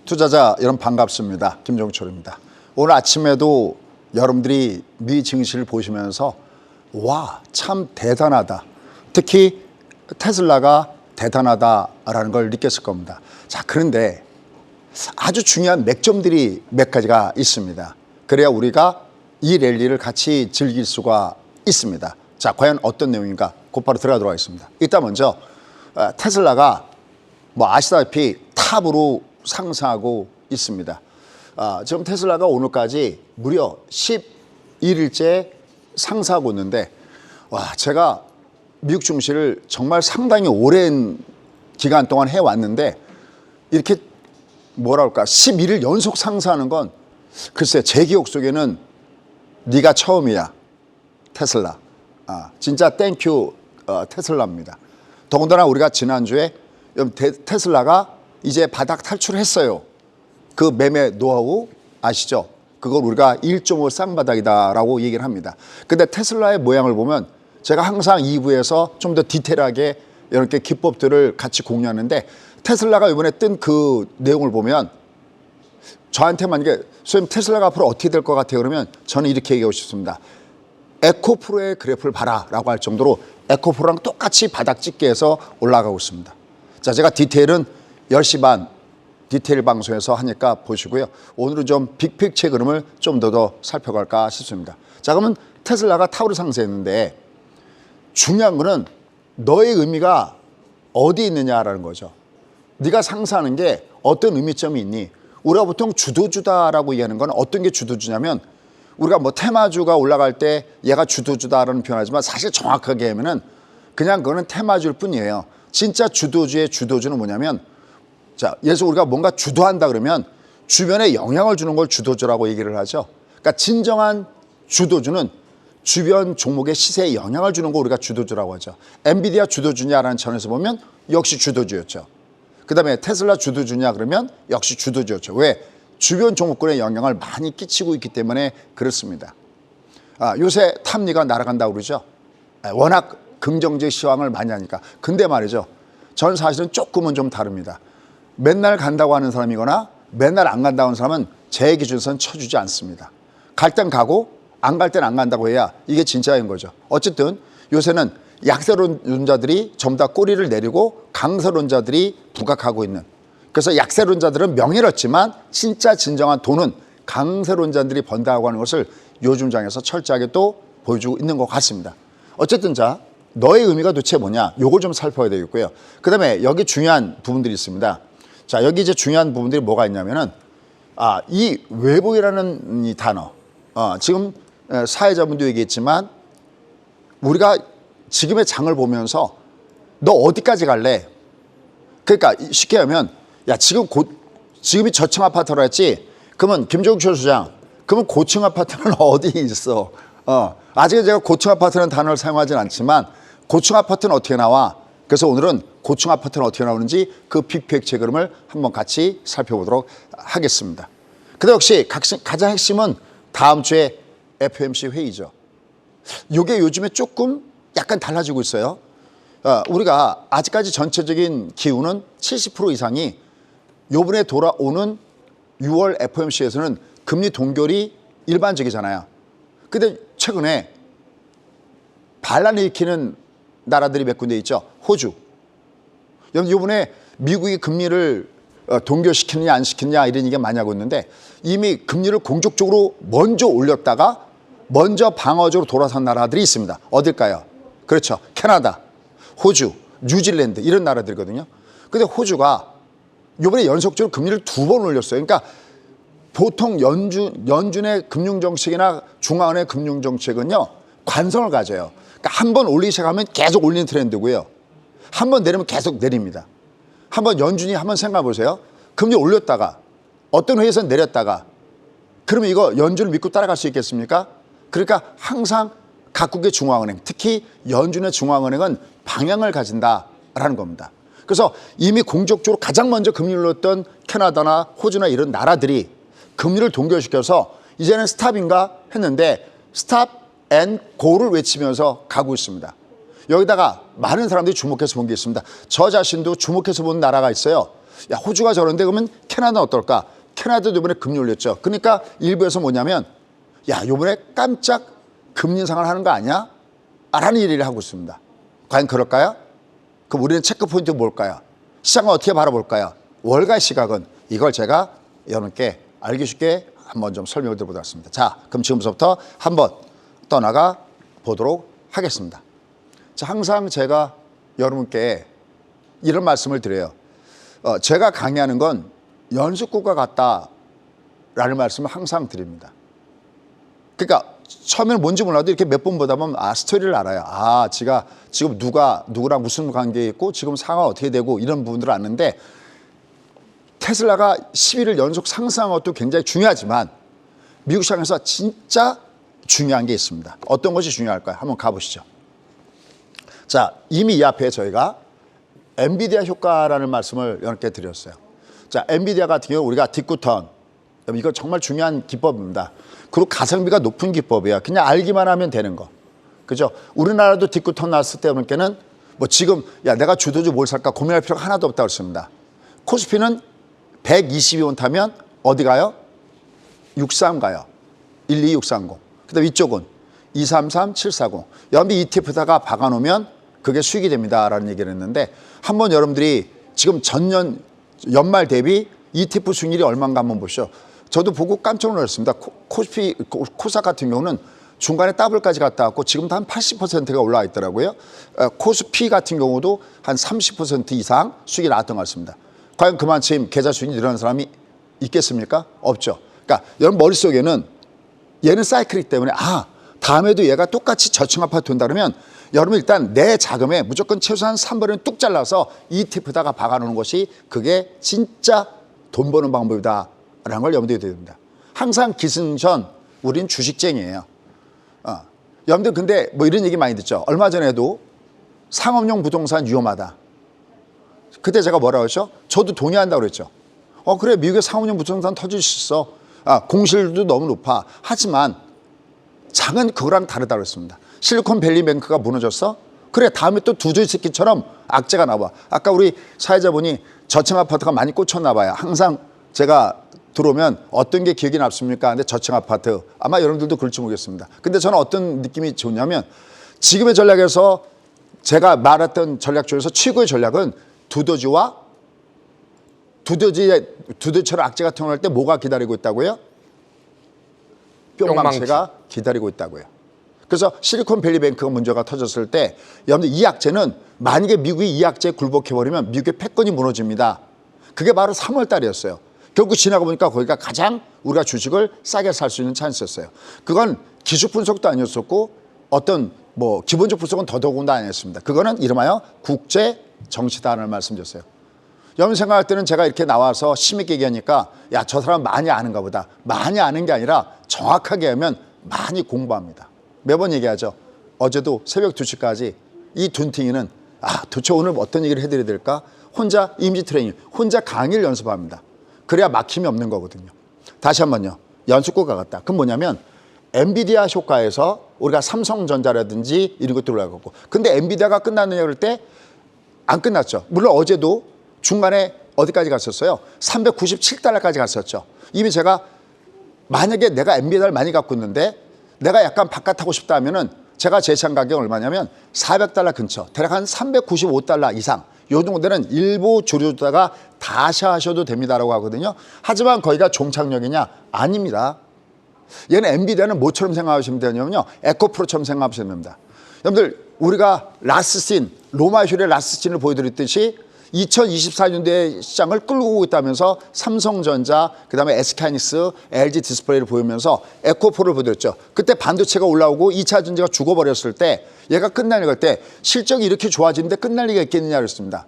투자자 여러분 반갑습니다. 김종철입니다. 오늘 아침에도 여러분들이 미 증시를 보시면서 와, 참 대단하다. 특히 테슬라가 대단하다라는 걸 느꼈을 겁니다. 자, 그런데 아주 중요한 맥점들이 몇 가지가 있습니다. 그래야 우리가 이 랠리를 같이 즐길 수가 있습니다. 자, 과연 어떤 내용인가? 곧바로 들어가도록 하겠습니다. 일단 먼저 테슬라가 아시다시피 탑으로 상승하고 있습니다. 지금 테슬라가 오늘까지 무려 11일째 상승하고 있는데, 제가 미국 증시를 정말 상당히 오랜 기간 동안 해왔는데 이렇게 11일 연속 상승하는 건 글쎄 제 기억 속에는 네가 처음이야, 테슬라. 진짜 땡큐 테슬라입니다. 더군다나 우리가 지난주에 테슬라가 이제 바닥 탈출했어요. 그 매매 노하우 아시죠? 그걸 우리가 1.5 쌍바닥이다라고 얘기를 합니다. 근데 테슬라의 모양을 보면 제가 항상 2부에서 좀 더 디테일하게 이렇게 기법들을 같이 공유하는데, 테슬라가 이번에 뜬 그 내용을 보면 저한테 만약에 선생님 테슬라가 앞으로 어떻게 될 것 같아요? 그러면 저는 이렇게 얘기하고 싶습니다. 에코프로의 그래프를 봐라 라고 할 정도로 에코프로랑 똑같이 바닥 찍게 해서 올라가고 있습니다. 자, 제가 디테일은 10시 반 디테일 방송에서 하니까 보시고요. 오늘은 좀 빅픽처의 그림을 좀 더 살펴갈까 싶습니다. 자, 그러면 테슬라가 탑으로 상승했는데 중요한 거는 너의 의미가 어디 있느냐라는 거죠. 네가 상승하는 게 어떤 의미점이 있니? 우리가 보통 주도주다라고 얘기하는 건 어떤 게 주도주냐면, 우리가 테마주가 올라갈 때 얘가 주도주다라는 표현하지만 사실 정확하게 하면은 그냥 그거는 테마주일 뿐이에요. 진짜 주도주의 주도주는 뭐냐면, 자, 예를 들어서 우리가 뭔가 주도한다 그러면 주변에 영향을 주는 걸 주도주라고 얘기를 하죠. 그러니까 진정한 주도주는 주변 종목의 시세에 영향을 주는 거 우리가 주도주라고 하죠. 엔비디아 주도주냐라는 차원에서 보면 역시 주도주였죠. 그 다음에 테슬라 주도주냐 그러면 역시 주도주였죠. 왜? 주변 종목군에 영향을 많이 끼치고 있기 때문에 그렇습니다. 요새 탑리가 날아간다고 그러죠. 워낙 긍정적 시황을 많이 하니까. 근데 말이죠, 전 사실은 조금은 좀 다릅니다. 맨날 간다고 하는 사람이거나 맨날 안 간다고 하는 사람은 제 기준선 쳐주지 않습니다. 갈 땐 가고 안 갈 땐 안 간다고 해야 이게 진짜인 거죠. 어쨌든 요새는 약세론자들이 전부 다 꼬리를 내리고 강세론자들이 부각하고 있는, 그래서 약세론자들은 명예를 얻지만 진짜 진정한 돈은 강세론자들이 번다고 하는 것을 요즘 장에서 철저하게 또 보여주고 있는 것 같습니다. 어쨌든 자, 너의 의미가 도대체 뭐냐, 요걸 좀 살펴야 되겠고요. 그 다음에 여기 중요한 부분들이 있습니다. 자, 여기 이제 중요한 부분들이 뭐가 있냐면은, 이 외복이라는 이 단어, 지금 사회자분도 얘기했지만 우리가 지금의 장을 보면서 너 어디까지 갈래? 그러니까 쉽게 하면, 야, 지금이 저층 아파트로 했지? 그러면 김종철 소장, 그러면 고층 아파트는 어디 있어? 아직은 제가 고층 아파트라는 단어를 사용하진 않지만 고층 아파트는 어떻게 나와? 그래서 오늘은 고층 아파트는 어떻게 나오는지 그 빅픽처의 그림을 한번 같이 살펴보도록 하겠습니다. 근데 역시 가장 핵심은 다음 주에 FOMC 회의죠. 이게 요즘에 조금 약간 달라지고 있어요. 우리가 아직까지 전체적인 기후는 70% 이상이 요번에 돌아오는 6월 FOMC에서는 금리 동결이 일반적이잖아요. 근데 최근에 반란을 일으키는 나라들이 몇 군데 있죠. 호주. 이번에 미국이 금리를 동결시키느냐 안 시키느냐 이런 얘기가 많이 하고 있는데, 이미 금리를 공적적으로 먼저 올렸다가 먼저 방어적으로 돌아선 나라들이 있습니다. 어딜까요? 그렇죠. 캐나다, 호주, 뉴질랜드 이런 나라들이거든요. 근데 호주가 이번에 연속적으로 금리를 2번 올렸어요. 그러니까 보통 연준의 금융정책이나 중앙은행 금융정책은요, 관성을 가져요. 그러니까 한 번 올리기 시작하면 계속 올리는 트렌드고요. 한 번 내리면 계속 내립니다. 한번 연준이 한번 생각해 보세요. 금리 올렸다가 어떤 회의에서는 내렸다가, 그러면 이거 연준을 믿고 따라갈 수 있겠습니까? 그러니까 항상 각국의 중앙은행, 특히 연준의 중앙은행은 방향을 가진다라는 겁니다. 그래서 이미 공적적으로 가장 먼저 금리를 올렸던 캐나다나 호주나 이런 나라들이 금리를 동결시켜서 이제는 스탑인가 했는데 스탑 앤 고를 외치면서 가고 있습니다. 여기다가 많은 사람들이 주목해서 본 게 있습니다. 저 자신도 주목해서 본 나라가 있어요. 야, 호주가 저런데 그러면 캐나다는 어떨까? 캐나다도 이번에 금리 올렸죠. 그러니까 일부에서 뭐냐면 야, 이번에 깜짝 금리 인상을 하는 거 아니야? 라는 얘기를 하고 있습니다. 과연 그럴까요? 그럼 우리는 체크포인트 뭘까요? 시장을 어떻게 바라볼까요? 월가의 시각은 이걸 제가 여러분께 알기 쉽게 한번 좀 설명을 드려보도록 하겠습니다. 자, 그럼 지금부터 한번 떠나가 보도록 하겠습니다. 자, 항상 제가 여러분께 이런 말씀을 드려요. 제가 강의하는 건 연습구가 같다라는 말씀을 항상 드립니다. 그러니까 처음에는 뭔지 몰라도 이렇게 몇 번 보다 보면 스토리를 알아요. 제가 지금 누구랑 무슨 관계에 있고 지금 상황이 어떻게 되고 이런 부분들을 아는데 테슬라가 11일 연속 상승한 것도 굉장히 중요하지만 미국 시장에서 진짜 중요한 게 있습니다. 어떤 것이 중요할까요? 한번 가보시죠. 자, 이미 이 앞에 저희가 엔비디아 효과라는 말씀을 여러분께 드렸어요. 자, 엔비디아 같은 경우 우리가 뒷구턴, 이거 정말 중요한 기법입니다. 그리고 가성비가 높은 기법이에요. 그냥 알기만 하면 되는 거. 그죠? 우리나라도 뒷구턴 나왔을 때 보니까는 뭐 지금 야, 내가 주도주 뭘 살까 고민할 필요가 하나도 없다고 했습니다. 코스피는 122원 타면 어디 가요? 63 가요. 12630. 그다음 이쪽은 233, 740. 여러분들 ETF에다가 박아놓으면 그게 수익이 됩니다라는 얘기를 했는데 한번 여러분들이 지금 전년 연말 대비 ETF 수익률이 얼마인가 한번 보시죠. 저도 보고 깜짝 놀랐습니다. 코스피, 코스닥 같은 경우는 중간에 더블까지 갔다 왔고 지금도 한 80%가 올라와 있더라고요. 코스피 같은 경우도 한 30% 이상 수익이 나왔던 것 같습니다. 과연 그만큼 계좌 수익이 늘어난 사람이 있겠습니까? 없죠. 그러니까 여러분 머릿속에는 얘는 사이클이기 때문에 다음에도 얘가 똑같이 저층 아파트 된다 그러면 여러분 일단 내 자금에 무조건 최소한 3분의 뚝 잘라서 ETF에다가 박아놓는 것이 그게 진짜 돈 버는 방법이다라는 걸 여러분들이 됩니다. 항상 기승전 우린 주식쟁이에요. 여러분들 근데 뭐 이런 얘기 많이 듣죠. 얼마 전에도 상업용 부동산 위험하다. 그때 제가 뭐라고 했죠? 저도 동의한다고 그랬죠. 그래 미국의 상업용 부동산 터질 수 있어. 공실도 너무 높아. 하지만 장은 그거랑 다르다고 했습니다. 실리콘밸리뱅크가 무너졌어? 그래 다음에 또 두더지새끼처럼 악재가 나와. 아까 우리 사회자분이 저층 아파트가 많이 꽂혔나 봐요. 항상 제가 들어오면 어떤 게 기억이 남습니까? 근데 저층 아파트. 아마 여러분들도 그럴지 모르겠습니다. 근데 저는 어떤 느낌이 좋냐면 지금의 전략에서 제가 말했던 전략 중에서 최고의 전략은 두더지처럼 악재가 태어날 때 뭐가 기다리고 있다고요? 뿅망치가 기다리고 있다고요. 그래서 실리콘밸리뱅크가 문제가 터졌을 때 여러분들 이 악재는 만약에 미국이 이 악재에 굴복해버리면 미국의 패권이 무너집니다. 그게 바로 3월 달이었어요. 결국 지나가 보니까 거기가 가장 우리가 주식을 싸게 살 수 있는 찬스였어요. 그건 기술 분석도 아니었었고 어떤 뭐 기본적 분석은 더더군다 아니었습니다. 그거는 이름하여 국제 정치다라는 말씀드렸어요. 여러분 생각할 때는 제가 이렇게 나와서 심있게 얘기하니까 야, 저 사람 많이 아는가 보다. 많이 아는 게 아니라 정확하게 하면 많이 공부합니다. 매번 얘기하죠. 어제도 새벽 2시까지 이 둔팅이는 도대체 오늘 어떤 얘기를 해드려야 될까? 혼자 이미지 트레이닝, 혼자 강의를 연습합니다. 그래야 막힘이 없는 거거든요. 다시 한번요. 연습구가 같다. 그건 뭐냐면 엔비디아 효과에서 우리가 삼성전자라든지 이런 것들 올라가고 근데 엔비디아가 끝났느냐 그럴 때 안 끝났죠. 물론 어제도 중간에 어디까지 갔었어요? 397달러까지 갔었죠. 이미 제가 만약에 내가 엔비디아를 많이 갖고 있는데 내가 약간 바깥하고 싶다 하면은 제가 제시한 가격은 얼마냐면 400달러 근처, 대략 한 395달러 이상. 요 정도는 일부 주류다가 다시 하셔도 됩니다라고 하거든요. 하지만 거기가 종착역이냐? 아닙니다. 얘는 엔비디아는 뭐처럼 생각하시면 되냐면요. 에코프로처럼 생각하시면 됩니다. 여러분들 우리가 라스씬, 로마휴의 라스씬을 보여드렸듯이 2024년도에 시장을 끌고 오고 있다면서 삼성전자, 그다음에 SK하이닉스, LG 디스플레이를 보이면서 에코프로를 보여드렸죠. 그때 반도체가 올라오고 2차 전지가 죽어버렸을 때 얘가 끝날 리가 때 실적이 이렇게 좋아지는데 끝날 리가 있겠느냐 그랬습니다.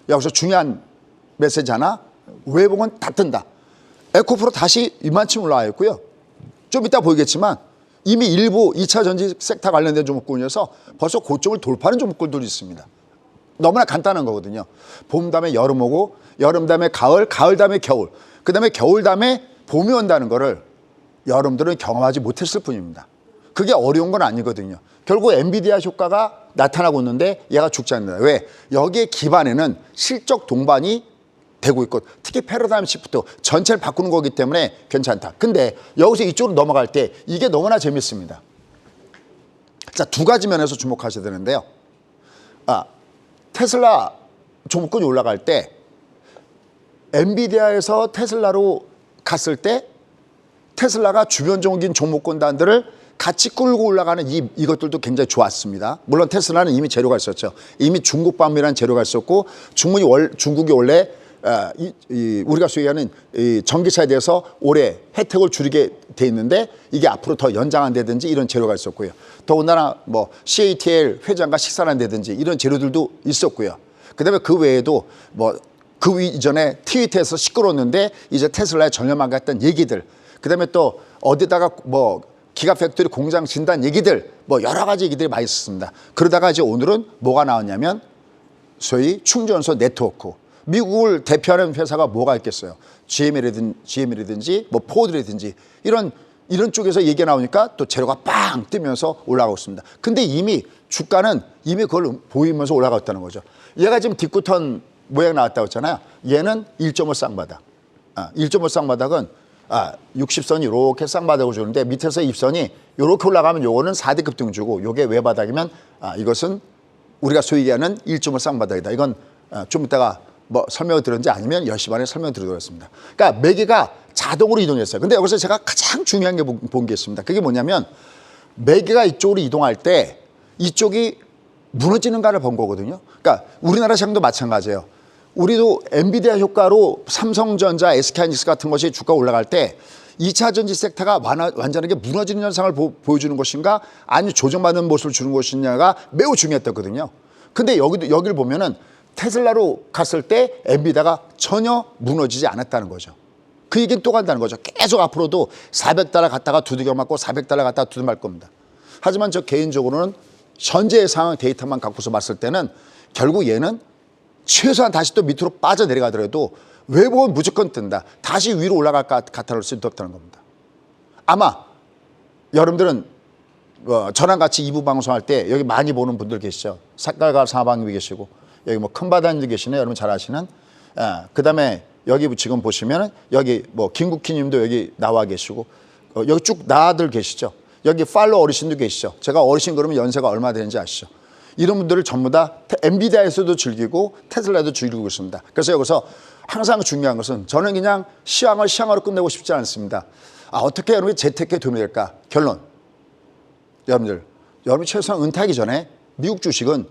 여기서 중요한 메시지 하나, 외봉은 다 뜬다. 에코프로 다시 이만큼 올라와 있고요. 좀 이따 보이겠지만 이미 일부 2차 전지 섹터 관련된 종목군에서 벌써 고점을 돌파하는 종목군들이 있습니다. 너무나 간단한 거거든요. 봄 다음에 여름 오고 여름 다음에 가을, 가을 다음에 겨울, 그 다음에 겨울 다음에 봄이 온다는 거를 여러분들은 경험하지 못했을 뿐입니다. 그게 어려운 건 아니거든요. 결국 엔비디아 효과가 나타나고 있는데 얘가 죽지 않는다. 왜? 여기에 기반에는 실적 동반이 되고 있고, 특히 패러다임 시프트 전체를 바꾸는 거기 때문에 괜찮다. 근데 여기서 이쪽으로 넘어갈 때 이게 너무나 재밌습니다. 자, 두 가지 면에서 주목하셔야 되는데요. 테슬라 종목군이 올라갈 때 엔비디아에서 테슬라로 갔을 때 테슬라가 주변 종목인 종목군단들을 같이 끌고 올라가는 이것들도 굉장히 좋았습니다. 물론 테슬라는 이미 재료가 있었죠. 이미 중국 반미라는 재료가 있었고, 중국이 원래 우리가 소위 하는 전기차에 대해서 올해 혜택을 줄이게 돼 있는데 이게 앞으로 더 연장한다든지 이런 재료가 있었고요. 더군다나 뭐 CATL 회장과 식사를 한다든지 이런 재료들도 있었고요. 그다음에 그 외에도 뭐 그 이전에 트위터에서 시끄러웠는데 이제 테슬라에 전념하겠다는 얘기들, 그다음에 또 어디다가 뭐 기가 팩토리 공장 진단 얘기들, 뭐 여러 가지 얘기들이 많이 있었습니다. 그러다가 이제 오늘은 뭐가 나왔냐면 소위 충전소 네트워크. 미국을 대표하는 회사가 뭐가 있겠어요? GM이라든지 뭐 포드라든지 이런 쪽에서 얘기가 나오니까 또 재료가 빵 뜨면서 올라가고 있습니다. 근데 이미 주가는 이미 그걸 보이면서 올라가고 있다는 거죠. 얘가 지금 뒷구턴 모양 나왔다고 했잖아요. 얘는 1.5 쌍바닥. 1.5 쌍바닥은 60선이 이렇게 쌍바닥을 주는데 밑에서 입선이 이렇게 올라가면 요거는 4D급 등주고, 요게 외바닥이면 이것은 우리가 소위 얘기하는 1.5 쌍바닥이다. 이건 좀 이따가 뭐 설명을 드렸는지 아니면 10시 반에 설명드리도록 하겠습니다. 그러니까 매개가 자동으로 이동했어요. 근데 여기서 제가 가장 중요한 게 본 게 있습니다. 그게 뭐냐면 매개가 이쪽으로 이동할 때 이쪽이 무너지는가를 본 거거든요. 그러니까 우리나라 시장도 마찬가지예요. 우리도 엔비디아 효과로 삼성전자, SK하이닉스 같은 것이 주가 올라갈 때 2차 전지 섹터가 완전하게 무너지는 현상을 보여주는 것인가, 아니면 조정받는 모습을 주는 것이냐가 매우 중요했거든요. 근데 여기를 보면은 테슬라로 갔을 때 엔비디아가 전혀 무너지지 않았다는 거죠. 그 얘기는 또 간다는 거죠. 계속 앞으로도 400달러 갔다가 두들겨 맞고 400달러 갔다가 두들겨 맞을 겁니다. 하지만 저 개인적으로는 현재의 상황 데이터만 갖고서 봤을 때는 결국 얘는 최소한 다시 또 밑으로 빠져내려가더라도 외국은 무조건 뜬다. 다시 위로 올라갈 것 같을 수도 없다는 겁니다. 아마 여러분들은 저랑 같이 2부 방송할 때 여기 많이 보는 분들 계시죠. 삭갈가 사방님이 계시고, 여기 뭐 큰바다님도 계시네. 여러분 잘 아시는. 그 다음에 여기 지금 보시면 여기 뭐 김국희님도 여기 나와 계시고, 여기 쭉 나들 계시죠. 여기 팔로 어르신도 계시죠. 제가 어르신 그러면 연세가 얼마 되는지 아시죠? 이런 분들을 전부 다 엔비디아에서도 즐기고 테슬라도 즐기고 있습니다. 그래서 여기서 항상 중요한 것은 저는 그냥 시황으로 끝내고 싶지 않습니다. 어떻게 여러분이 재테크에 도움이 될까? 결론. 여러분이 최소한 은퇴하기 전에 미국 주식은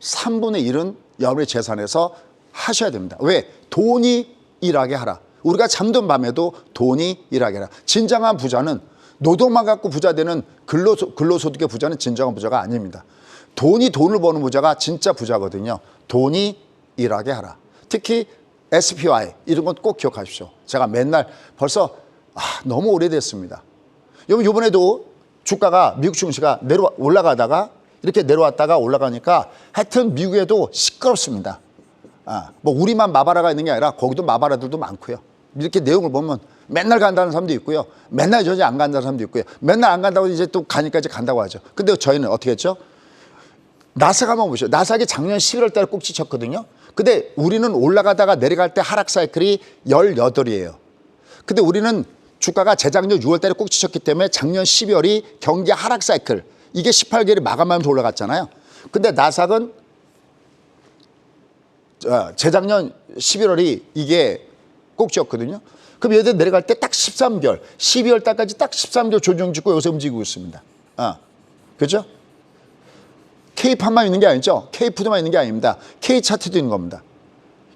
3분의 1은 여러분의 재산에서 하셔야 됩니다. 왜? 돈이 일하게 하라. 우리가 잠든 밤에도 돈이 일하게 하라. 진정한 부자는 노동만 갖고 부자 되는 근로소득의 부자는 진정한 부자가 아닙니다. 돈이 돈을 버는 부자가 진짜 부자거든요. 돈이 일하게 하라. 특히 SPY 이런 건 꼭 기억하십시오. 제가 맨날 벌써 너무 오래됐습니다. 여러분 이번에도 주가가 미국 증시가 올라가다가 이렇게 내려왔다가 올라가니까 하여튼 미국에도 시끄럽습니다. 뭐 우리만 마바라가 있는 게 아니라 거기도 마바라들도 많고요. 이렇게 내용을 보면 맨날 간다는 사람도 있고요. 맨날 저지 안 간다는 사람도 있고요. 맨날 안 간다고 이제 또 가니까 이제 간다고 하죠. 근데 저희는 어떻게 했죠? 나스닥 한번 보시죠. 나스닥이 작년 11월 달에 꼭 지쳤거든요. 근데 우리는 올라가다가 내려갈 때 하락 사이클이 18이에요. 근데 우리는 주가가 재작년 6월 달에 꼭 지쳤기 때문에 작년 12월이 경기 하락 사이클, 이게 18개월이 마감하면서 올라갔잖아요. 근데 나스닥은 재작년 11월이 이게 꼭지였거든요. 그럼 얘들 내려갈 때 딱 13개월, 12월 달까지 딱 13개월 조정 짓고 여기서 움직이고 있습니다. 그렇죠? K판만 있는 게 아니죠. K푸드만 있는 게 아닙니다. K차트도 있는 겁니다.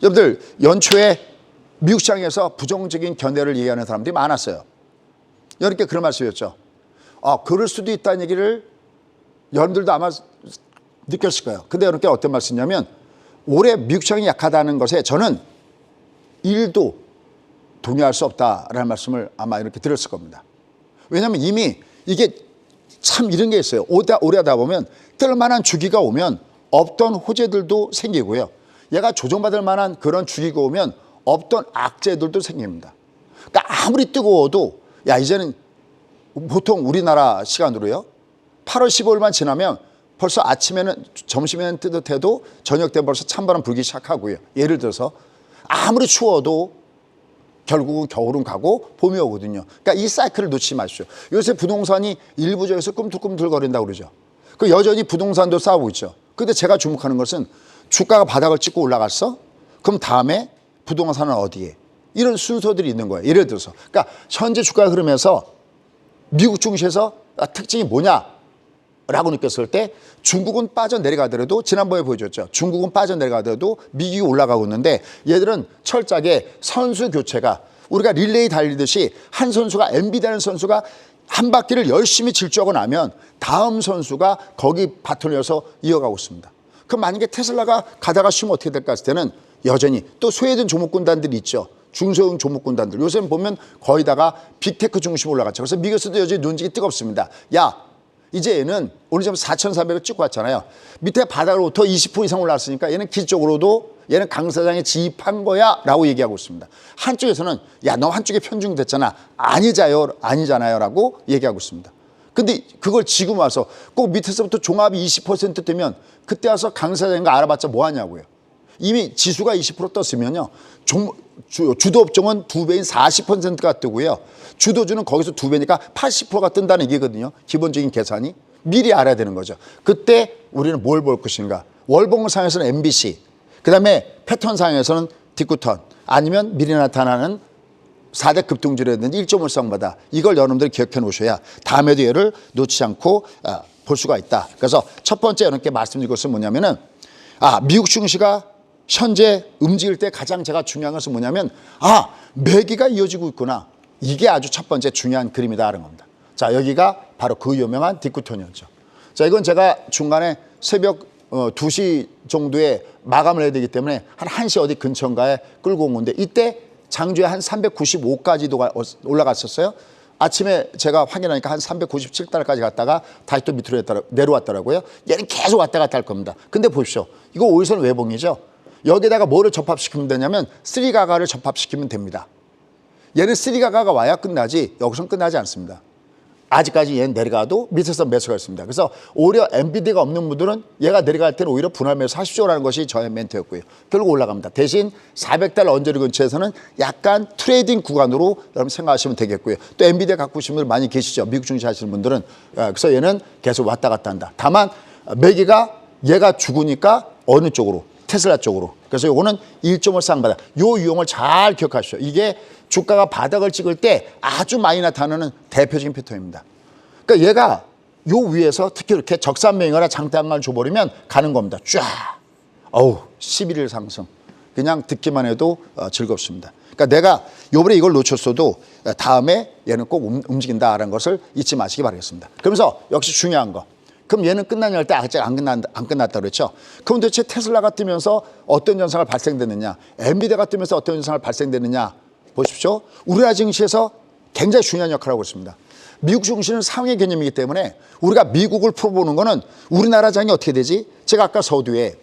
여러분들 연초에 미국 시장에서 부정적인 견해를 얘기하는 사람들이 많았어요. 여러분께 그런 말씀이었죠. 그럴 수도 있다는 얘기를 여러분들도 아마 느꼈을 거예요. 근데 여러분께 어떤 말씀이냐면 올해 미국 시장이 약하다는 것에 저는 1도 동의할 수 없다라는 말씀을 아마 이렇게 드렸을 겁니다. 왜냐하면 이미 이게 참 이런 게 있어요. 오래 하다 보면 뜰만한 주기가 오면 없던 호재들도 생기고요. 얘가 조정받을 만한 그런 주기가 오면 없던 악재들도 생깁니다. 그러니까 아무리 뜨거워도 이제는 보통 우리나라 시간으로요. 8월 15일만 지나면 벌써 아침에는 점심에는 뜨뜻해도 저녁 되면 벌써 찬바람 불기 시작하고요. 예를 들어서 아무리 추워도 결국은 겨울은 가고 봄이 오거든요. 그러니까 이 사이클을 놓치지 마십시오. 요새 부동산이 일부 지역에서 꿈틀꿈틀거린다고 그러죠. 그 여전히 부동산도 싸우고 있죠. 근데 제가 주목하는 것은 주가가 바닥을 찍고 올라갔어? 그럼 다음에 부동산은 어디에? 이런 순서들이 있는 거예요. 예를 들어서. 그러니까 현재 주가 흐름에서 미국 증시에서 특징이 뭐냐라고 느꼈을 때 중국은 빠져내려가더라도 지난번에 보여줬죠. 중국은 빠져내려가더라도 미국이 올라가고 있는데 얘들은 철저하게 선수 교체가 우리가 릴레이 달리듯이 한 선수가 엔비디아라는 선수가 한 바퀴를 열심히 질주하고 나면 다음 선수가 거기 바톤이어서 이어가고 있습니다. 그럼 만약에 테슬라가 가다가 쉬면 어떻게 될까 했을 때는 여전히 또 소외된 종목군단들이 있죠. 중소형 종목군단들. 요새는 보면 거의 다가 빅테크 중심 올라갔죠. 그래서 미국에서도 여전히 논쟁이 뜨겁습니다. 야, 이제 얘는 오늘 좀 4,400을 찍고 왔잖아요. 밑에 바닥으로부터 20% 이상 올라왔으니까 얘는 기술적으로도 얘는 강사장에 지입한 거야 라고 얘기하고 있습니다. 한쪽에서는 야, 너 한쪽에 편중됐잖아. 아니잖아요 라고 얘기하고 있습니다. 근데 그걸 지금 와서 꼭 밑에서부터 종합이 20% 되면 그때 와서 강사장인가 알아봤자 뭐 하냐고요. 이미 지수가 20% 떴으면요. 주도 업종은 2배인 40%가 뜨고요. 주도주는 거기서 2배니까 80%가 뜬다는 얘기거든요. 기본적인 계산이. 미리 알아야 되는 거죠. 그때 우리는 뭘 볼 것인가. 월봉상에서는 MBC, 그다음에 패턴상에서는 디쿠턴, 아니면 미리 나타나는 4대 급등주라든지 1.5쌍바다. 이걸 여러분들이 기억해 놓으셔야 다음에도 얘를 놓치지 않고 볼 수가 있다. 그래서 첫 번째 여러분께 말씀드릴 것은 뭐냐면은 미국 증시가 현재 움직일 때 가장 제가 중요한 것은 뭐냐면 매기가 이어지고 있구나. 이게 아주 첫 번째 중요한 그림이다라는 겁니다. 자, 여기가 바로 그 유명한 디쿠턴이었죠. 자, 이건 제가 중간에 새벽 2시 정도에 마감을 해야 되기 때문에 한 1시 어디 근처인가에 끌고 온 건데 이때 장주에 한 395까지도 올라갔었어요. 아침에 제가 확인하니까 한 397달러까지 갔다가 다시 또 밑으로 내려왔더라고요. 얘는 계속 왔다 갔다 할 겁니다. 근데 보십시오. 이거 오일선 외봉이죠. 여기다가 뭐를 접합시키면 되냐면 3가가를 접합시키면 됩니다. 얘는 3가가가 와야 끝나지 여기서는 끝나지 않습니다. 아직까지 얘는 내려가도 밑에서 매수가 있습니다. 그래서 오히려 엔비디아가 없는 분들은 얘가 내려갈 때는 오히려 분할 매수 하십시오라는 것이 저의 멘트였고요. 결국 올라갑니다. 대신 400달러 언저리 근처에서는 약간 트레이딩 구간으로 여러분 생각하시면 되겠고요. 또 엔비디아 갖고 계신 분들 많이 계시죠. 미국 증시 하시는 분들은. 그래서 얘는 계속 왔다 갔다 한다. 다만 매기가 얘가 죽으니까 어느 쪽으로? 테슬라 쪽으로. 그래서 요거는 1.5 쌍바닥. 요 유형을 잘 기억하시죠. 이게 주가가 바닥을 찍을 때 아주 많이 나타나는 대표적인 패턴입니다. 그러니까 얘가 요 위에서 특히 이렇게 적산매매나 장대항을 줘버리면 가는 겁니다. 쫙. 11일 상승. 그냥 듣기만 해도 즐겁습니다. 그러니까 내가 요번에 이걸 놓쳤어도 다음에 얘는 꼭 움직인다라는 것을 잊지 마시기 바라겠습니다. 그러면서 역시 중요한 거. 그럼 얘는 끝나냐 할 때 아직 안 끝났다 그랬죠. 그럼 도대체 테슬라가 뜨면서 어떤 현상을 발생되느냐, 엔비디아가 뜨면서 어떤 현상을 발생되느냐 보십시오. 우리나라 증시에서 굉장히 중요한 역할을 하고 있습니다. 미국 증시는 상회 개념이기 때문에 우리가 미국을 풀어보는 거는 우리나라 장이 어떻게 되지? 제가 아까 서두에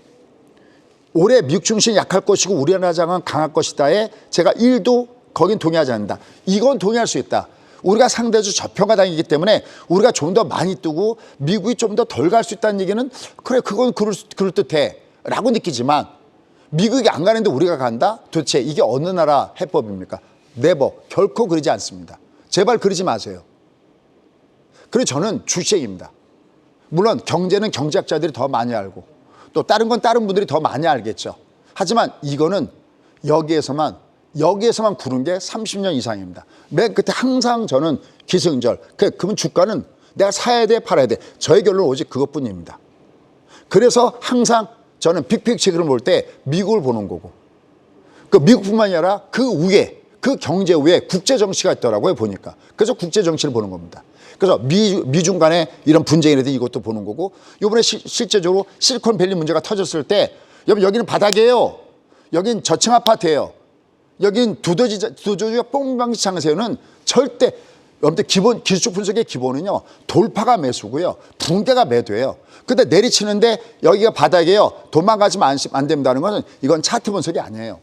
올해 미국 증시는 약할 것이고 우리나라 장은 강할 것이다에 제가 1도 거긴 동의하지 않는다. 이건 동의할 수 있다. 우리가 상대적으로 저평가당이기 때문에 우리가 좀 더 많이 뜨고 미국이 좀 더 덜 갈 수 있다는 얘기는 그래 그건 그럴듯해 라고 느끼지만 미국이 안 가는데 우리가 간다? 도대체 이게 어느 나라 해법입니까? 네버. 결코 그러지 않습니다. 제발 그러지 마세요. 그리고 저는 주식입니다. 물론 경제는 경제학자들이 더 많이 알고 또 다른 건 다른 분들이 더 많이 알겠죠. 하지만 이거는 여기에서만 구른 게 30년 이상입니다. 맨 끝에 항상 저는 기승절. 그러면 주가는 내가 사야 돼, 팔아야 돼. 저의 결론은 오직 그것뿐입니다. 그래서 항상 저는 빅픽처를 볼 때 미국을 보는 거고 그 미국뿐만이 아니라 그 위에 그 경제 위에 국제 정치가 있더라고요 보니까. 그래서 국제 정치를 보는 겁니다. 그래서 미중 간에 이런 분쟁이라든지 이것도 보는 거고 이번에 실제적으로 실리콘밸리 문제가 터졌을 때 여기는 바닥이에요. 여긴 저층 아파트예요. 여긴 두더지가 뽕방지 장세는 절대 여러분들 기술적 분석의 기본은요 돌파가 매수고요 붕괴가 매도예요. 근데 내리치는데 여기가 바닥이에요. 도망가지면 안 된다는 것은 이건 차트 분석이 아니에요.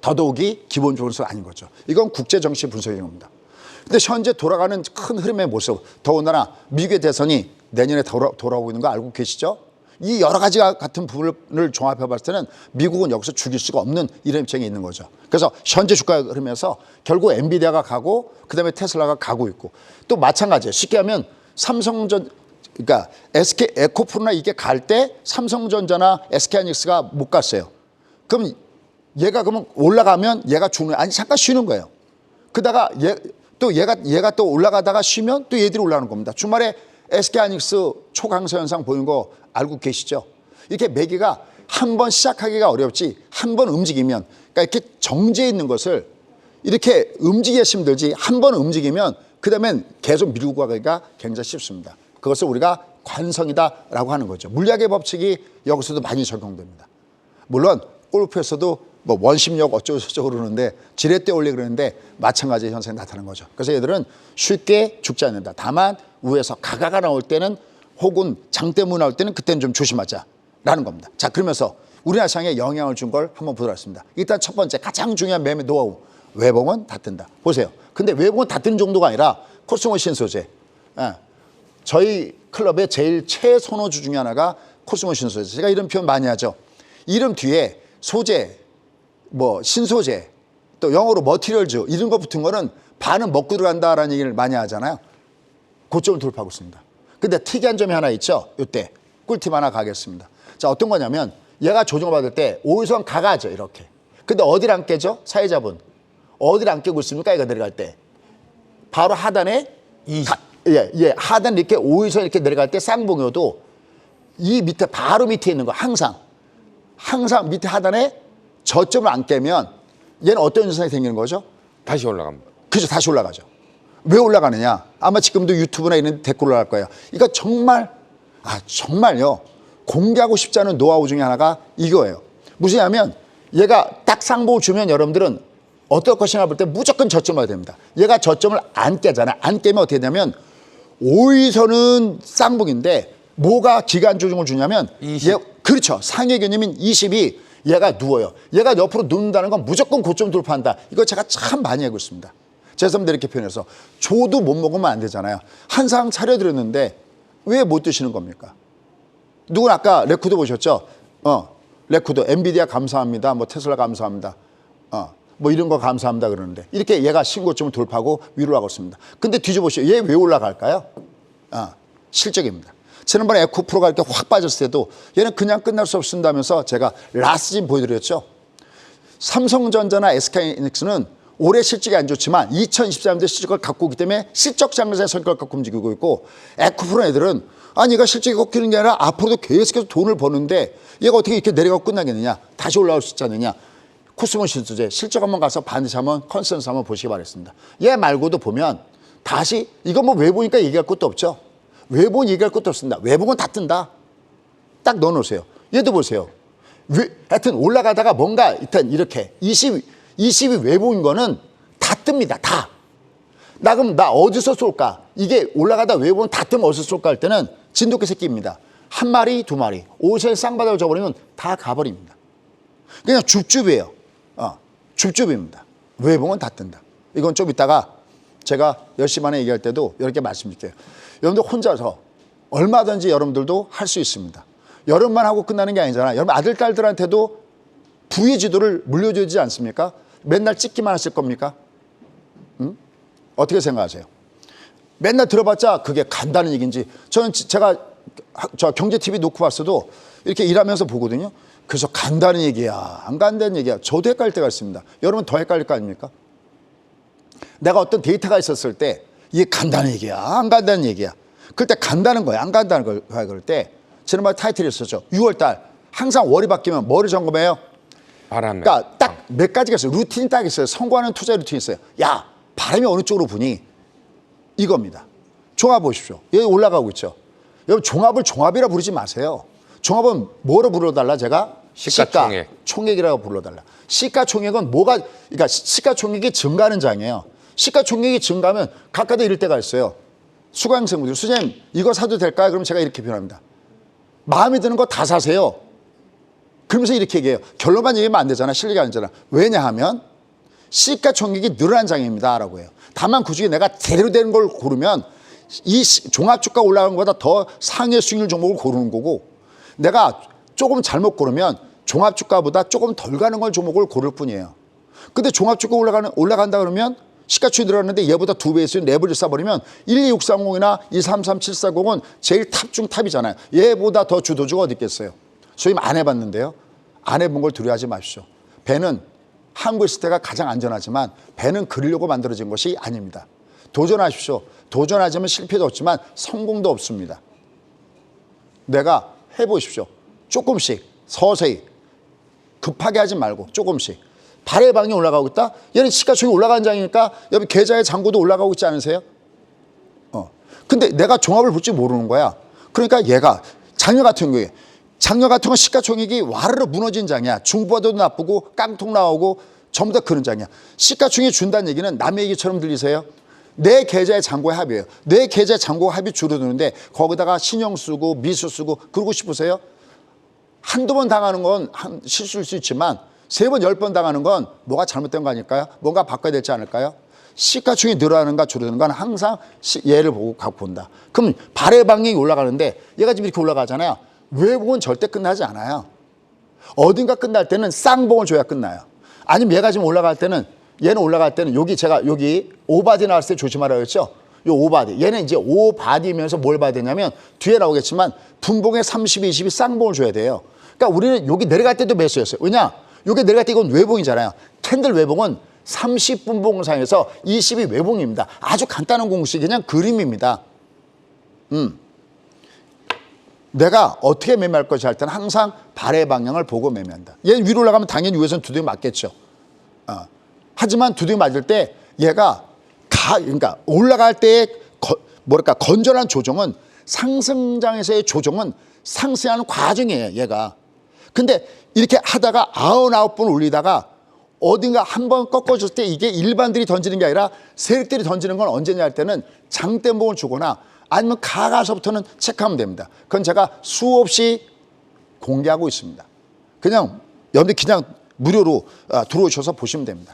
더더욱이 기본적 분석 아닌 거죠. 이건 국제 정치 분석인 겁니다. 근데 현재 돌아가는 큰 흐름의 모습, 더군다나 미국의 대선이 내년에 돌아오고 있는 거 알고 계시죠? 이 여러 가지가 같은 부분을 종합해 봤을 때는 미국은 여기서 죽일 수가 없는 이런 입장이 있는 거죠. 그래서 현재 주가 흐르면서 결국 엔비디아가 가고 그다음에 테슬라가 가고 있고 또 마찬가지예요. 쉽게 하면 삼성전 그러니까 SK 에코프로나 이게 갈 때 삼성전자나 SK하이닉스가 못 갔어요. 그럼 얘가 그러면 올라가면 얘가 죽는 아니 잠깐 쉬는 거예요. 그다가 얘가 또 올라가다가 쉬면 또 얘들이 올라가는 겁니다. 주말에 SK하이닉스 초강세 현상 보이는 거 알고 계시죠? 이렇게 매기가 한 번 시작하기가 어렵지 한 번 움직이면 그러니까 이렇게 정지해 있는 것을 이렇게 움직이기 힘들지 한 번 움직이면 그다음엔 계속 밀고 가기가 굉장히 쉽습니다. 그것을 우리가 관성이다라고 하는 거죠. 물리학의 법칙이 여기서도 많이 적용됩니다. 물론 골프에서도 뭐 원심력 어쩌고저쩌고 그러는데 지렛대 올리 그러는데 마찬가지의 현상이 나타나는 거죠. 그래서 얘들은 쉽게 죽지 않는다. 다만 위에서 가가가 나올 때는 혹은 장대문 나올 때는 그때는 좀 조심하자라는 겁니다. 자, 그러면서 우리나라 시장에 영향을 준 걸 한번 보도록 하겠습니다. 일단 첫 번째 가장 중요한 매매 노하우. 외봉은 다 뜬다. 보세요. 근데 외봉은 다 뜨는 정도가 아니라 코스모 신소재. 저희 클럽의 제일 최선호주 중에 하나가 코스모 신소재. 제가 이런 표현 많이 하죠. 이름 뒤에 소재, 뭐 신소재, 또 영어로 머티리얼즈 이런 거 붙은 거는 반은 먹고 들어간다라는 얘기를 많이 하잖아요. 고점을 돌파하고 있습니다. 근데 특이한 점이 하나 있죠. 이때 꿀팁 하나 가겠습니다. 자, 어떤 거냐면 얘가 조정을 받을 때 5일선 가가죠. 이렇게. 근데 어디를 안 깨죠? 사회자분. 어디를 안 깨고 있습니까? 얘가 내려갈 때. 바로 하단에 하단 이렇게 5일선 이렇게 내려갈 때 쌍봉이어도 이 밑에 바로 밑에 있는 거 항상 밑에 하단에 저점을 안 깨면 얘는 어떤 현상이 생기는 거죠? 다시 올라갑니다. 그죠, 다시 올라가죠. 왜 올라가느냐? 아마 지금도 유튜브나 이런 데 댓글 올라갈 거예요. 이거 정말요. 공개하고 싶지 않은 노하우 중에 하나가 이거예요. 무슨냐면 얘가 딱 쌍봉을 주면 여러분들은 어떨 것이냐 볼 때 무조건 저점을 해야 됩니다. 얘가 저점을 안 깨잖아요. 안 깨면 어떻게 되냐면 5일선은 쌍봉인데 뭐가 기간 조정을 주냐면 20. 그렇죠. 상해 개념인 20이 얘가 누워요. 얘가 옆으로 눕는다는 건 무조건 고점 돌파한다. 이거 제가 참 많이 알고 있습니다. 죄송합니다. 이렇게 표현해서 조도 못 먹으면 안 되잖아요. 한 상 차려드렸는데 왜 못 드시는 겁니까? 누군 아까 레코드 보셨죠? 레코드 엔비디아 감사합니다. 뭐 테슬라 감사합니다. 뭐 이런 거 감사합니다 그러는데 이렇게 얘가 신고점을 돌파하고 위로 가고 있습니다. 근데 뒤져보시오. 얘 왜 올라갈까요? 실적입니다. 지난번에 에코프로가 이렇게 확 빠졌을 때도 얘는 그냥 끝날 수 없습니다면서 제가 라스진 보여드렸죠. 삼성전자나 SK하이닉스는 올해 실적이 안 좋지만 2023년도 실적을 갖고 오기 때문에 실적 장세의 성격을 갖고 움직이고 있고 에코프로 애들은 아니 얘가 실적이 꺾이는 게 아니라 앞으로도 계속해서 돈을 버는데 얘가 어떻게 이렇게 내려가고 끝나겠느냐. 다시 올라올 수 있지 않느냐. 코스모 신소재 실적 한번 가서 반드시 한번 컨센서스 한번 보시기 바라겠습니다. 얘 말고도 보면 다시 이거 뭐 외보니까 얘기할 것도 없죠. 외봉 얘기할 것도 없습니다. 외봉은 다 뜬다. 딱 넣어놓으세요. 얘도 보세요. 하여튼 올라가다가 뭔가 일단 이렇게 20이 외봉인 거는 다 뜹니다. 다. 그럼 나 어디서 쏠까? 이게 올라가다 외봉은 다 뜨면 어디서 쏠까 할 때는 진돗개 새끼입니다. 한 마리, 두 마리. 옷에 쌍바닥을 줘버리면 다 가버립니다. 그냥 줍줍이에요. 줍줍입니다. 외봉은 다 뜬다. 이건 좀 이따가 제가 10시 반에 얘기할 때도 이렇게 말씀드릴게요. 여러분들 혼자서 얼마든지 여러분들도 할 수 있습니다. 여러분만 하고 끝나는 게 아니잖아. 여러분 아들, 딸들한테도 부의 지도를 물려주지 않습니까? 맨날 찍기만 하실 겁니까? 어떻게 생각하세요? 맨날 들어봤자 그게 간다는 얘기인지 제가 경제TV 놓고 봤어도 이렇게 일하면서 보거든요. 그래서 간다는 얘기야 안 간다는 얘기야 저도 헷갈릴 때가 있습니다. 여러분 더 헷갈릴 거 아닙니까? 내가 어떤 데이터가 있었을 때 이게 간다는 얘기야 안 간다는 얘기야 그럴 때 간다는 거야 안 간다는 거야 그럴 때 지난번에 타이틀이 있었죠. 6월달 항상 월이 바뀌면 뭐를 점검해요? 바람. 그러니까 딱 몇 가지가 있어요. 루틴이 딱 있어요. 선고하는 투자 루틴이 있어요. 야 바람이 어느 쪽으로 부니 이겁니다. 종합 보십시오. 여기 올라가고 있죠. 여러분 종합을 종합이라 부르지 마세요. 종합은 뭐로 불러달라 제가? 시가총액. 총액이라고 불러달라. 시가총액은 뭐가 그러니까 시가총액이 증가하는 장이에요. 시가총액이 증가하면 각가다 이럴 때가 있어요. 수강생분들 선생님 이거 사도 될까요? 그럼 제가 이렇게 표현합니다. 마음에 드는 거 다 사세요. 그러면서 이렇게 얘기해요. 결론만 얘기하면 안 되잖아. 실력이 아니잖아. 왜냐하면 시가총액이 늘어난 장입니다 라고 해요. 다만 그중에 내가 제대로 되는 걸 고르면 이 종합주가 올라가는 것보다 더 상해 수익률 종목을 고르는 거고 내가 조금 잘못 고르면 종합주가보다 조금 덜 가는 걸 종목을 고를 뿐이에요. 근데 종합주가 올라간다 그러면 시가총액이 들어갔는데 얘보다 2배 있으면 랩을 싸버리면 12630이나 233740은 제일 탑 중 탑이잖아요. 얘보다 더 주도주가 어디 있겠어요. 소위 안 해봤는데요. 안 해본 걸 두려워하지 마십시오. 배는 한국에 있을 때가 가장 안전하지만 배는 그리려고 만들어진 것이 아닙니다. 도전하십시오. 도전하자면 실패도 없지만 성공도 없습니다. 내가 해보십시오. 조금씩 서서히 급하게 하지 말고 조금씩. 발의 방이 올라가고 있다? 얘는 시가총액이 올라가는 장이니까 여기 계좌의 잔고도 올라가고 있지 않으세요? 근데 내가 종합을 볼지 모르는 거야. 그러니까 얘가 작년 같은 경우에 작년 같은 건 시가총액이 와르르 무너진 장이야. 중부화도 나쁘고 깡통 나오고 전부 다 그런 장이야. 시가총액이 준다는 얘기는 남의 얘기처럼 들리세요? 내 계좌의 잔고의 합이에요. 내 계좌의 잔고 합이 줄어드는데 거기다가 신용 쓰고 미수 쓰고 그러고 싶으세요? 한두 번 당하는 건 실수일 수 있지만 3번, 10번 당하는 건 뭐가 잘못된 거 아닐까요? 뭔가 바꿔야 되지 않을까요? 시가총액이 늘어나는가 줄어드는 건 항상 얘를 보고 갖고 본다. 그럼 발의 방향이 올라가는데 얘가 지금 이렇게 올라가잖아요. 외봉은 절대 끝나지 않아요. 어딘가 끝날 때는 쌍봉을 줘야 끝나요. 아니면 얘가 지금 올라갈 때는 얘는 올라갈 때는 여기 오바디 나왔을 때 조심하라고 했죠. 요 오바디. 얘는 이제 오바디면서 뭘 봐야 되냐면 뒤에 나오겠지만 분봉의 30, 20이 쌍봉을 줘야 돼요. 그러니까 우리는 여기 내려갈 때도 매수였어요. 왜냐? 여기 내려갈 때 이건 외봉이잖아요. 캔들 외봉은 30분봉 상에서 20이 외봉입니다. 아주 간단한 공식, 그냥 그림입니다. 내가 어떻게 매매할 것이 할 때는 항상 발의 방향을 보고 매매한다. 얘 위로 올라가면 당연히 위에서는 두드려 맞겠죠. 하지만 두드려 맞을 때 얘가 그러니까 올라갈 때의 건전한 조정은 상승장에서의 조정은 상승하는 과정이에요, 얘가. 근데 이렇게 하다가 99번 올리다가 어딘가 한번 꺾어줬을 때 이게 일반들이 던지는 게 아니라 세력들이 던지는 건 언제냐 할 때는 장대봉을 주거나 아니면 가서부터는 체크하면 됩니다. 그건 제가 수없이 공개하고 있습니다. 그냥 여러분들 그냥 무료로 들어오셔서 보시면 됩니다.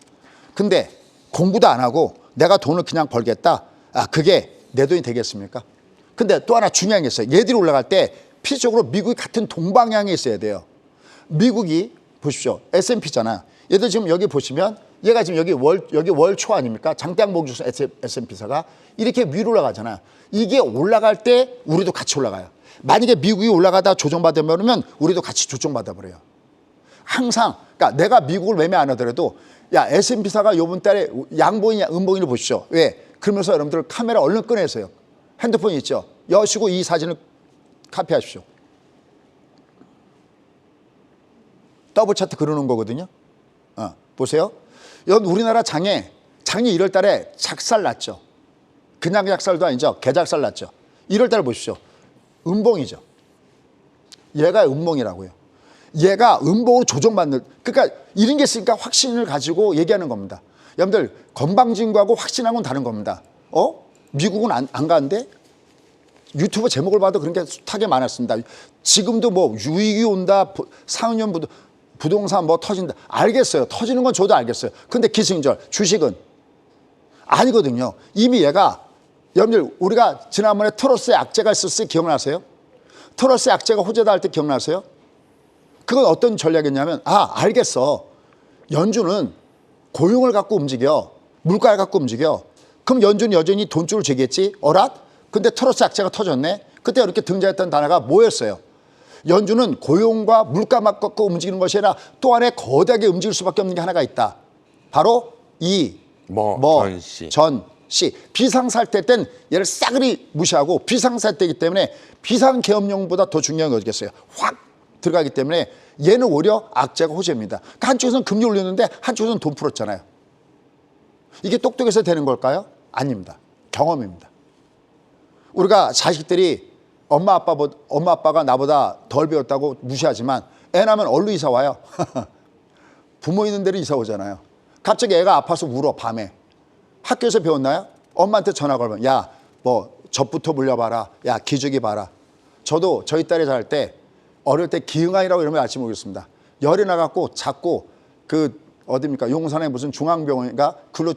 근데 공부도 안 하고 내가 돈을 그냥 벌겠다. 그게 내 돈이 되겠습니까? 근데 또 하나 중요한 게 있어요. 얘들이 올라갈 때 필수적으로 미국이 같은 동방향에 있어야 돼요. 미국이 보십시오. S&P잖아. 얘들 지금 여기 보시면 얘가 지금 여기 월초 아닙니까? 장대항복 주수 S&P사가 이렇게 위로 올라가잖아. 이게 올라갈 때 우리도 같이 올라가요. 만약에 미국이 올라가다 조정받아 버리면 우리도 같이 조정받아 버려요. 항상 그러니까 내가 미국을 매매 안 하더라도 야 S&P사가 이번 달에 양봉이냐 음봉이냐 보십시오. 왜? 그러면서 여러분들 카메라 얼른 꺼내세요. 핸드폰이 있죠. 여시고 이 사진을 카피하십시오. 더블 차트 그려놓은 거거든요. 보세요. 여기 우리나라 작년 1월 달에 작살 났죠. 그냥 작살도 아니죠. 개작살 났죠. 1월 달 보십시오. 음봉이죠. 얘가 음봉이라고요. 얘가 음봉으로 조정받는, 그러니까 이런 게 있으니까 확신을 가지고 얘기하는 겁니다. 여러분들 건방진거하고 확신하고는 다른 겁니다. 미국은 안 가는데 유튜브 제목을 봐도 그런 게 숱하게 많았습니다. 지금도 뭐 위기 온다, 상년 부동산 뭐 터진다. 알겠어요. 터지는 건 저도 알겠어요. 근데 기승절, 주식은 아니거든요. 이미 얘가 여러분들 우리가 지난번에 트러스의 악재가 있었을 때 기억나세요? 트러스의 악재가 호재다 할 때 기억나세요? 그건 어떤 전략이었냐면 알겠어. 연준은 고용을 갖고 움직여. 물가를 갖고 움직여. 그럼 연준이 여전히 돈줄을 쥐겠지? 근데 트러스 악재가 터졌네. 그때 이렇게 등장했던 단어가 뭐였어요? 연준은 고용과 물가만 갖고 움직이는 것이 아니라 또 안에 거대하게 움직일 수밖에 없는 게 하나가 있다. 바로 전시. 비상사태 땐 얘를 싸그리 무시하고 비상사태이기 때문에 비상계엄령보다 더 중요한 게 어디겠어요? 확 들어가기 때문에 얘는 오히려 악재가 호재입니다. 그러니까 한쪽에서는 금리 올렸는데 한쪽에서는 돈 풀었잖아요. 이게 똑똑해서 되는 걸까요? 아닙니다. 경험입니다. 우리가 자식들이 엄마 아빠가 나보다 덜 배웠다고 무시하지만 애 낳으면 얼른 이사 와요. 부모 있는 데로 이사 오잖아요. 갑자기 애가 아파서 울어 밤에. 학교에서 배웠나요? 엄마한테 전화 걸면 야 뭐 젖부터 물려봐라. 야 기저귀 봐라. 저도 저희 딸이 자랄 때 어릴 때 기응아이라고 이러면 알지 모르겠습니다. 열이 나갖고 자꾸 어디입니까? 용산에 무슨 중앙병원인가? 글로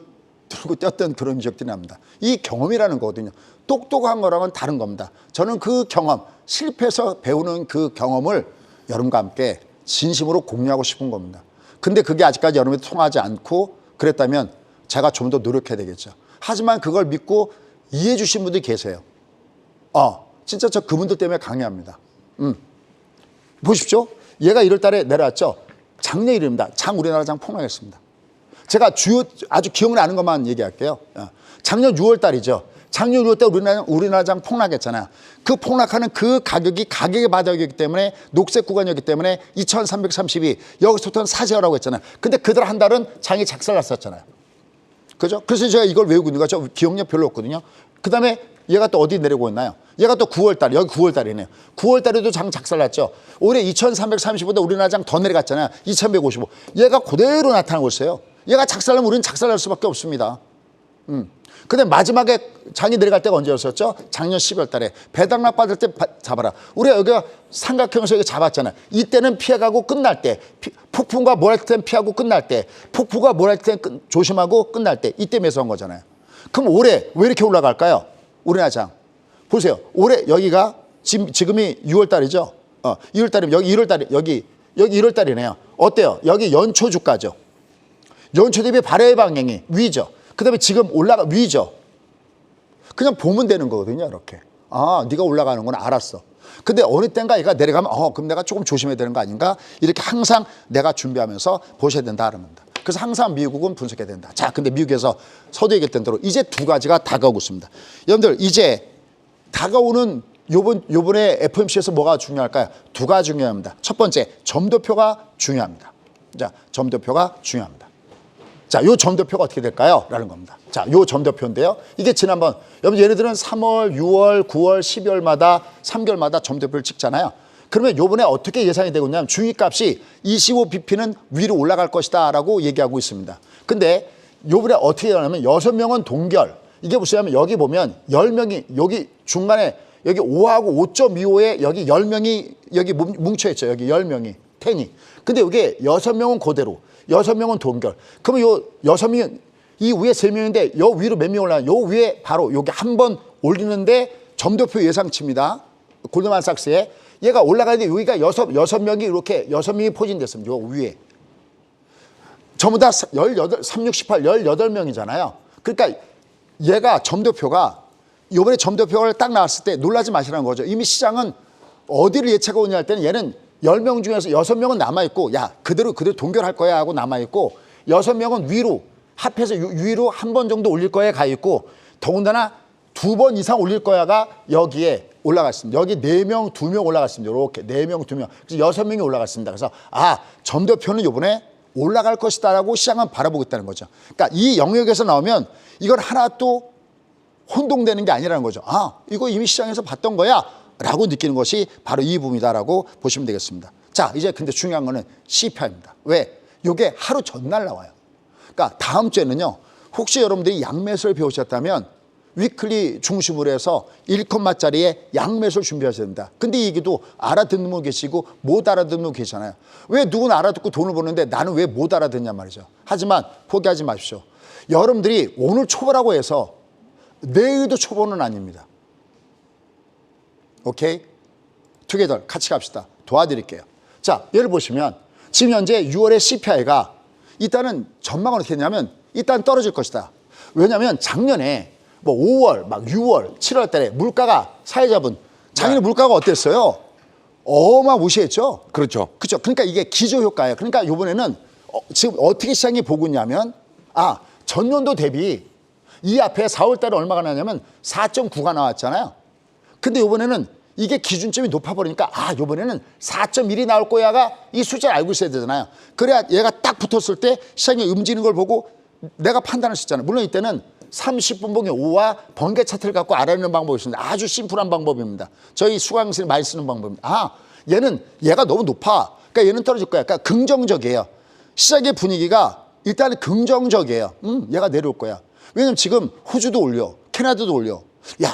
들고 뛰었던 그런 기억들이 납니다. 이 경험이라는 거거든요. 똑똑한 거랑은 다른 겁니다. 저는 그 경험, 실패해서 배우는 그 경험을 여러분과 함께 진심으로 공유하고 싶은 겁니다. 근데 그게 아직까지 여러분이 통하지 않고 그랬다면 제가 좀 더 노력해야 되겠죠. 하지만 그걸 믿고 이해해 주신 분들이 계세요. 진짜 저 그분들 때문에 강의합니다. 보십시오. 얘가 1월 달에 내려왔죠. 작년 1일입니다. 우리나라 장 폭락했습니다. 제가 아주 기억나는 것만 얘기할게요. 작년 6월 달이죠. 작년 6월 달 우리나라 장 폭락했잖아요. 그 폭락하는 그 가격이 가격의 바닥이었기 때문에 녹색 구간이었기 때문에 2332 여기서부터는 사세요라고 했잖아요. 근데 그들 한 달은 장이 작살났었잖아요. 그죠? 그래서 제가 이걸 외우고 있는 거죠. 기억력 별로 없거든요. 그 다음에 얘가 또 어디 내려오고 있나요? 얘가 또 9월 달, 여기 9월 달이네요. 9월 달에도 장 작살났죠. 올해 2330보다 우리나라 장 더 내려갔잖아요. 2155. 얘가 그대로 나타나고 있어요. 얘가 작살나면 우리는 작살날 수밖에 없습니다. 근데 마지막에 장이 내려갈 때가 언제였었죠? 작년 12월 달에. 배당락 받을 때 잡아라. 우리가 여기가 삼각형에서 여기 잡았잖아요. 이때는 피해가고 끝날 때. 폭풍과 뭐랄 땐 피하고 끝날 때. 폭풍과 뭐랄 땐 조심하고 끝날 때. 이때 매수한 거잖아요. 그럼 올해 왜 이렇게 올라갈까요? 우리나라 장. 보세요. 올해 여기가 지금이 6월 달이죠. 2월 달이면 여기 1월 달이 여기 1월 달이네요. 어때요? 여기 연초 주가죠. 연초 대비 발해 방향이 위죠. 그다음에 지금 올라가 위죠. 그냥 보면 되는 거거든요. 이렇게. 네가 올라가는 건 알았어. 근데 어느 때인가 얘가 내려가면 그럼 내가 조금 조심해야 되는 거 아닌가? 이렇게 항상 내가 준비하면서 보셔야 된다 그럽니다 그래서 항상 미국은 분석해야 된다. 자, 근데 미국에서 서두 얘기했던 대로 이제 두 가지가 다가오고 있습니다. 여러분들 이제 다가오는 요번에 FOMC에서 뭐가 중요할까요? 두 가지 중요합니다. 첫 번째, 점도표가 중요합니다. 자, 점도표가 중요합니다. 자, 요 점도표가 어떻게 될까요? 라는 겁니다. 자, 요 점도표인데요. 이게 지난번, 여러분 얘네들은 3월, 6월, 9월, 12월마다 3개월마다 점도표를 찍잖아요. 그러면 요번에 어떻게 예상이 되고 있냐면 중위값이 25bp는 위로 올라갈 것이다 라고 얘기하고 있습니다. 근데 요번에 어떻게 되냐면 6명은 동결. 이게 무엇이냐면 여기 보면 10명이 여기 중간에 여기 5하고 5.25에 여기 10명이 여기 뭉쳐있죠. 여기 10명이, 10이. 근데 여기 6명은 그대로. 6명은 동결. 그러면 요 6명이 이 위에 3명인데 요 위로 몇 명 올라가요? 요 위에 바로 여기 한 번 올리는데 점도표 예상치입니다. 골드만삭스에. 얘가 올라가는데 여기가 6명이 이렇게 6명이 포진됐습니다. 요 위에. 전부 다 18, 3, 6, 18, 18명이잖아요. 그러니까 얘가 점도표가 이번에 점도표가 딱 나왔을 때 놀라지 마시라는 거죠. 이미 시장은 어디를 예측하고 있냐 할 때는 얘는 10명 중에서 6명은 남아있고 그대로 동결할 거야 하고 남아있고 6명은 위로 합해서 위로 한 번 정도 올릴 거에 가 있고 더군다나 2번 이상 올릴 거야가 여기에 올라갔습니다. 여기 4명, 2명 올라갔습니다. 이렇게 4명, 2명. 그래서 6명이 올라갔습니다. 그래서 점도표는 이번에 올라갈 것이다 라고 시장은 바라보고 있다는 거죠. 그러니까 이 영역에서 나오면 이건 하나 또 혼동되는 게 아니라는 거죠. 이거 이미 시장에서 봤던 거야 라고 느끼는 것이 바로 이 부분이다라고 보시면 되겠습니다. 자, 이제 근데 중요한 거는 CPI입니다. 왜? 이게 하루 전날 나와요. 그러니까 다음 주에는요. 혹시 여러분들이 양매수를 배우셨다면 위클리 중심으로 해서 1컴마짜리의 양매수를 준비하셔야 됩니다. 근데 이 얘기도 알아듣는 분 계시고 못 알아듣는 분 계시잖아요. 왜 누군 알아듣고 돈을 버는데 나는 왜 못 알아듣냐 말이죠. 하지만 포기하지 마십시오. 여러분들이 오늘 초보라고 해서 내일도 초보는 아닙니다. 오케이? 투게더 같이 갑시다. 도와드릴게요. 자, 예를 보시면 지금 현재 6월의 CPI가 일단은 전망은 어떻게 했냐면 일단 떨어질 것이다. 왜냐하면 작년에 뭐 5월, 막 6월, 7월 달에 물가가 사회자분 작년에 물가가 어땠어요? 어마무시했죠. 그렇죠. 그렇죠. 그러니까 이게 기저효과예요. 그러니까 이번에는 지금 어떻게 시장이 보고 있냐면 전년도 대비 이 앞에 4월 달에 얼마가 나냐면 4.9가 나왔잖아요. 근데 이번에는 이게 기준점이 높아버리니까 이번에는 4.1이 나올 거야가 이 숫자를 알고 있어야 되잖아요. 그래야 얘가 딱 붙었을 때 시장이 움직이는 걸 보고 내가 판단할 수 있잖아요. 물론 이때는 30분 봉의 5와 번개 차트를 갖고 알아내는 방법이 있습니다. 아주 심플한 방법입니다. 저희 수강생이 많이 쓰는 방법입니다. 얘가 너무 높아. 그러니까 얘는 떨어질 거야. 그러니까 긍정적이에요. 시장의 분위기가 일단은 긍정적이에요. 얘가 내려올 거야. 왜냐면 지금 호주도 올려. 캐나다도 올려.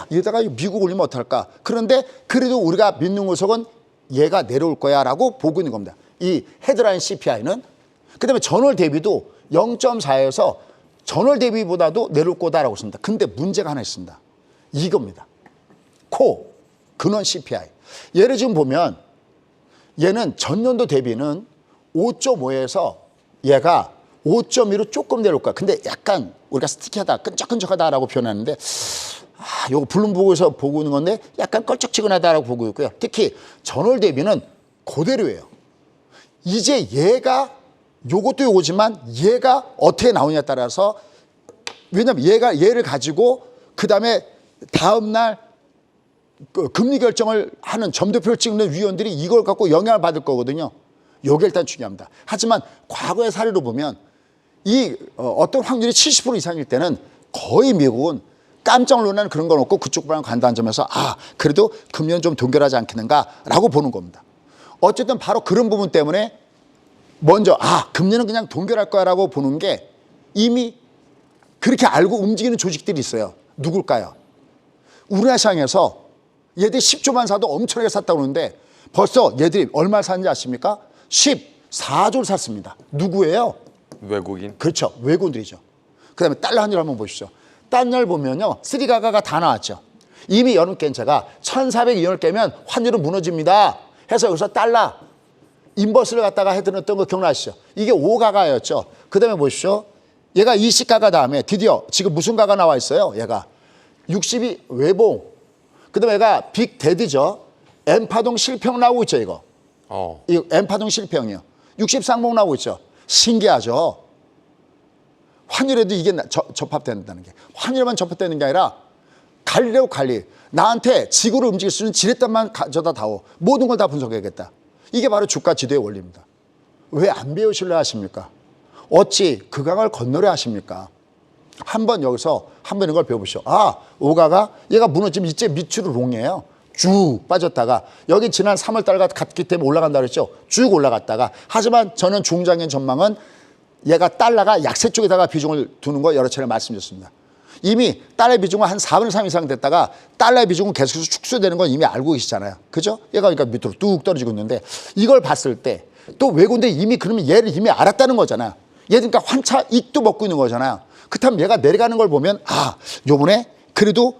이러다가 미국 올리면 어떡할까? 그런데 그래도 우리가 믿는 구석은 얘가 내려올 거야 라고 보고 있는 겁니다. 이 헤드라인 CPI는. 그 다음에 전월 대비도 0.4에서 전월 대비보다도 내려올 거다라고 씁니다. 근데 문제가 하나 있습니다. 이겁니다. 코, 근원 CPI. 얘를 지금 보면 얘는 전년도 대비는 5.5에서 얘가 5.2로 조금 내려올 거야. 근데 약간 우리가 스티키하다, 끈적끈적하다라고 표현하는데 요거 블룸버그에서 보고 있는 건데 약간 껄쩍지근하다라고 보고 있고요. 특히 전월 대비는 그대로예요. 이제 얘가 요것도 요거지만 얘가 어떻게 나오냐에 따라서 왜냐면 얘를 가지고 그다음에 다음 날 금리 결정을 하는 점도표를 찍는 위원들이 이걸 갖고 영향을 받을 거거든요. 요게 일단 중요합니다. 하지만 과거의 사례로 보면 이 어떤 확률이 70% 이상일 때는 거의 미국은 깜짝 놀라는 그런 건 없고 그쪽 방향 간다는 점에서 그래도 금리는 좀 동결하지 않겠는가라고 보는 겁니다. 어쨌든 바로 그런 부분 때문에 먼저 금리는 그냥 동결할 거야라고 보는 게 이미 그렇게 알고 움직이는 조직들이 있어요. 누굴까요? 우리나라 시장에서 얘들이 10조만 사도 엄청나게 샀다고 그러는데 벌써 얘들이 얼마 샀는지 아십니까? 14조를 샀습니다. 누구예요? 외국인. 그렇죠. 외국인들이죠. 그다음에 달러 환율 한번 보십시오. 달러를 보면요. 쓰리가가가 다 나왔죠. 이미 여름 깬채가 1,402원을 깨면 환율은 무너집니다. 해서 여기서 달러 인버스를 갖다가 해드렸던 거 기억나시죠? 이게 5가가였죠. 그다음에 보십시오. 얘가 20가가 다음에 드디어 지금 무슨 가가 나와 있어요? 얘가 60이 외봉. 그다음에 얘가 빅데드죠. N파동 실평 나오고 있죠, 이거. 이 N파동 실평이요. 60상봉 나오고 있죠. 신기하죠. 환율에도 이게 접합된다는 게. 환율에만 접합되는 게 아니라 관리라고 관리. 나한테 지구를 움직일 수 있는 지렛단만 가져다 다오. 모든 걸 다 분석해야겠다. 이게 바로 주가 지도의 원리입니다. 왜 안 배우실래 하십니까? 어찌 그 강을 건너려 하십니까? 한번 여기서 한번 이걸 배워보시오. 오가가 얘가 무너지면 이제 밑으로 롱이에요. 쭉 빠졌다가 여기 지난 3월달 갔기 때문에 올라간다 그랬죠. 쭉 올라갔다가 하지만 저는 중장기 전망은 얘가 달러가 약세 쪽에다가 비중을 두는 거 여러 차례 말씀드렸습니다. 이미 달러의 비중은 한 4분의 3 이상 됐다가 달러의 비중은 계속해서 축소되는 건 이미 알고 계시잖아요. 그죠? 얘가 그러니까 밑으로 뚝 떨어지고 있는데 이걸 봤을 때 또 외국인데 이미 그러면 얘를 이미 알았다는 거잖아요. 얘 그러니까 환차 이익도 먹고 있는 거잖아요. 그렇다면 얘가 내려가는 걸 보면 요번에 그래도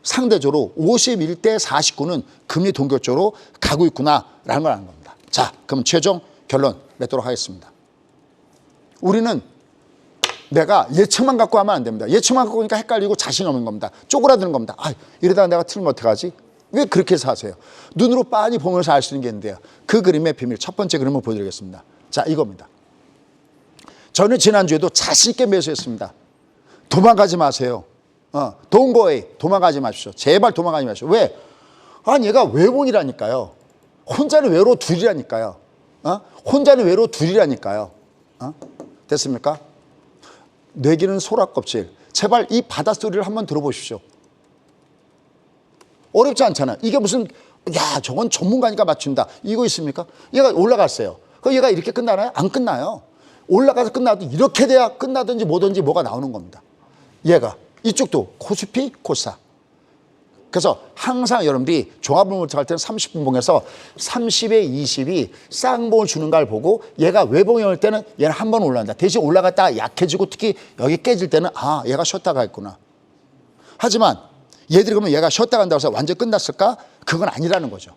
상대적으로 51대 49는 금리 동결 쪽으로 가고 있구나라는 걸 아는 겁니다. 자, 그럼 최종 결론 맺도록 하겠습니다. 우리는 내가 예측만 갖고 하면 안 됩니다. 예측만 갖고 하니까 헷갈리고 자신이 없는 겁니다. 쪼그라드는 겁니다. 이러다가 내가 틀리면 어떡하지? 왜 그렇게 사세요? 눈으로 빤히 보면서 알 수 있는 게 있는데요. 그 그림의 비밀, 첫 번째 그림을 보여드리겠습니다. 자, 이겁니다. 저는 지난주에도 자신 있게 매수했습니다. 도망가지 마세요. Don't go away. 도망가지 마십시오. 제발 도망가지 마십시오. 왜? 얘가 외본이라니까요. 혼자는 외로워 둘이라니까요. 혼자는 외로워 둘이라니까요. 됐습니까? 뇌기는 소라 껍질. 제발 이 바닷소리를 한번 들어보십시오. 어렵지 않잖아요. 이게 무슨 저건 전문가니까 맞춘다. 이거 있습니까? 얘가 올라갔어요. 그럼 얘가 이렇게 끝나나요? 안 끝나요. 올라가서 끝나도 이렇게 돼야 끝나든지 뭐든지 뭐가 나오는 겁니다. 얘가 이쪽도 코스피, 코스닥. 그래서 항상 여러분들이 종합을 못할 때는 30분 봉에서 30에 20이 쌍봉을 주는 걸 보고 얘가 외봉이 올 때는 얘는 한 번 올라간다. 대신 올라갔다가 약해지고 특히 여기 깨질 때는 얘가 쉬었다가 있구나. 하지만 얘들이 그러면 얘가 쉬었다 간다고 해서 완전 끝났을까? 그건 아니라는 거죠.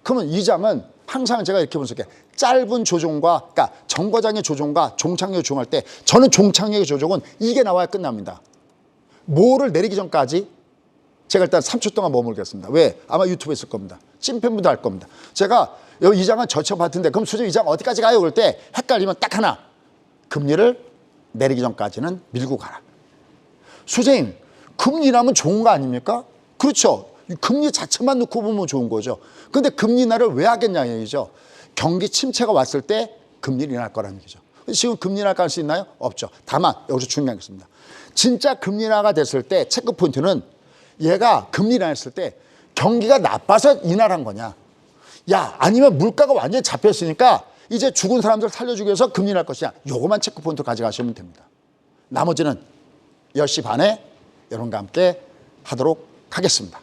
그러면 이 장은 항상 제가 이렇게 분석해. 짧은 조정과 그러니까 정거장의 조정과 종착역의 조정할 때 저는 종착역의 조정은 이게 나와야 끝납니다. 뭐를 내리기 전까지 제가 일단 3초 동안 머물겠습니다. 왜? 아마 유튜브에 있을 겁니다. 찐팬분도 알 겁니다. 제가 이 장은 저쳐봤는데 그럼 수정 이 장 어디까지 가요? 그럴 때 헷갈리면 딱 하나. 금리를 내리기 전까지는 밀고 가라. 수재님, 금리 인하면 좋은 거 아닙니까? 그렇죠. 금리 자체만 놓고 보면 좋은 거죠. 근데 금리 인하를 왜 하겠냐는 얘기죠. 경기 침체가 왔을 때 금리를 인하할 거라는 얘기죠. 지금 금리 인하가 할 수 있나요? 없죠. 다만 여기서 중요한 게 있습니다. 진짜 금리 인하가 됐을 때 체크 포인트는 얘가 금리 인하했을 때 경기가 나빠서 인하를 한 거냐. 아니면 물가가 완전히 잡혔으니까 이제 죽은 사람들 살려주기 위해서 금리 인하할 것이냐. 요거만 체크 포인트로 가져가시면 됩니다. 나머지는 10시 반에 여러분과 함께 하도록 하겠습니다.